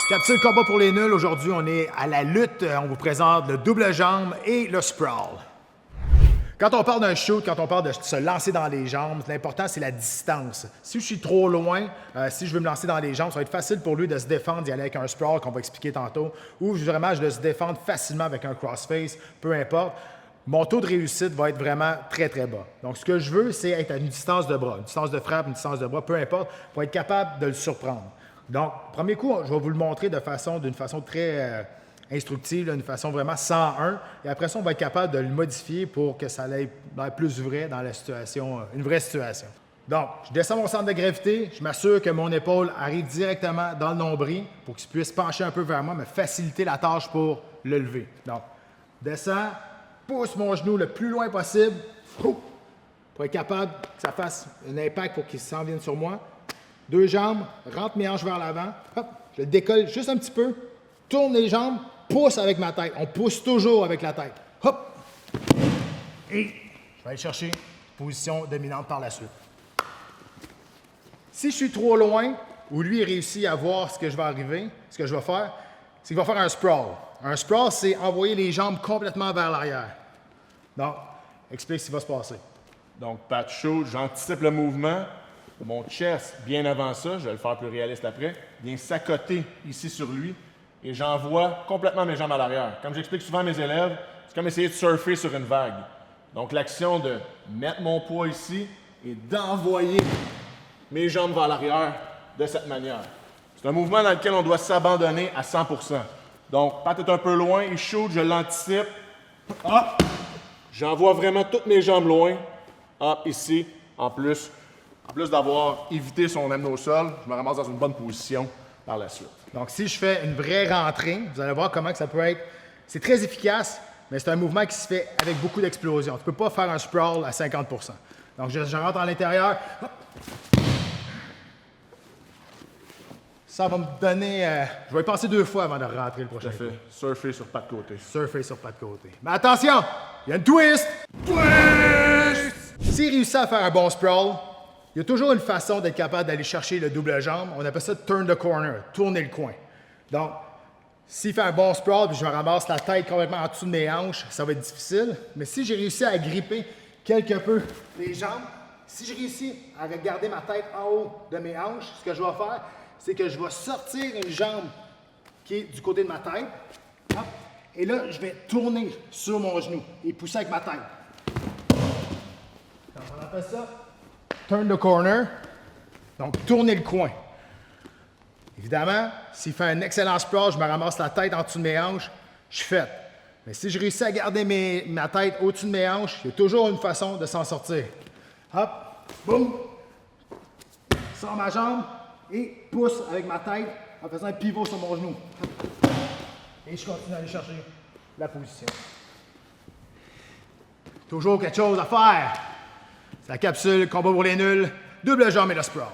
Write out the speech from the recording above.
Capsule combat pour les nuls. Aujourd'hui, on est à la lutte. On vous présente le double jambe et le sprawl. Quand on parle d'un shoot, quand on parle de se lancer dans les jambes, l'important, c'est la distance. Si je suis trop loin, si je veux me lancer dans les jambes, ça va être facile pour lui de se défendre, d'y aller avec un sprawl qu'on va expliquer tantôt, ou vraiment, je dois se défendre facilement avec un crossface, peu importe. Mon taux de réussite va être vraiment très, très bas. Donc, ce que je veux, c'est être à une distance de bras, une distance de frappe, une distance de bras, peu importe, pour être capable de le surprendre. Donc, premier coup, je vais vous le montrer d'une façon très instructive, d'une façon vraiment 101. Et après ça, on va être capable de le modifier pour que ça aille plus vrai dans la situation, une vraie situation. Donc, je descends mon centre de gravité, je m'assure que mon épaule arrive directement dans le nombril pour qu'il puisse pencher un peu vers moi, me faciliter la tâche pour le lever. Donc, descends, pousse mon genou le plus loin possible pour être capable que ça fasse un impact pour qu'il s'en vienne sur moi. Deux jambes, rentre mes hanches vers l'avant, hop, je le décolle juste un petit peu, tourne les jambes, pousse avec ma tête. On pousse toujours avec la tête. Hop! Et je vais aller chercher position dominante par la suite. Si je suis trop loin, ou lui il réussit à voir ce que je vais faire, c'est qu'il va faire un sprawl. Un sprawl, c'est envoyer les jambes complètement vers l'arrière. Donc, explique ce qui va se passer. Donc, pat shoot, j'anticipe le mouvement. Mon chest, bien avant ça, je vais le faire plus réaliste après, vient s'accoter ici sur lui et j'envoie complètement mes jambes à l'arrière. Comme j'explique souvent à mes élèves, c'est comme essayer de surfer sur une vague. Donc, l'action de mettre mon poids ici et d'envoyer mes jambes vers l'arrière de cette manière. C'est un mouvement dans lequel on doit s'abandonner à 100%. Donc, Pat est un peu loin, il shoot, je l'anticipe. Hop! J'envoie vraiment toutes mes jambes loin. Hop, ici, en plus d'avoir évité son amener au sol, je me ramasse dans une bonne position par la suite. Donc, si je fais une vraie rentrée, vous allez voir comment que ça peut être. C'est très efficace, mais c'est un mouvement qui se fait avec beaucoup d'explosion. Tu ne peux pas faire un sprawl à 50%. Donc, je rentre à l'intérieur. Ça va me donner... je vais y passer 2 fois avant de rentrer le prochain. Tout à fait. Surfer sur pas de côté. Surfer sur pas de côté. Mais attention! Il y a une twist! Twist! S'il réussit à faire un bon sprawl, il y a toujours une façon d'être capable d'aller chercher le double jambe. On appelle ça turn the corner, tourner le coin. Donc, s'il fait un bon sprawl puis je me ramasse la tête complètement en dessous de mes hanches, ça va être difficile. Mais si j'ai réussi à gripper quelque peu les jambes, si je réussis à garder ma tête en haut de mes hanches, ce que je vais faire, c'est que je vais sortir une jambe qui est du côté de ma tête. Hop, et là, je vais tourner sur mon genou et pousser avec ma tête. Donc, on appelle ça turn the corner. Donc, tourner le coin. Évidemment, s'il fait un excellent sprawl, je me ramasse la tête en dessous de mes hanches, je suis fait. Mais si je réussis à garder ma tête au-dessus de mes hanches, il y a toujours une façon de s'en sortir. Hop, boum, sors ma jambe et pousse avec ma tête en faisant un pivot sur mon genou. Et je continue à aller chercher la position. Toujours quelque chose à faire. C'est la capsule combat pour les nuls, double jambe et le sprawl.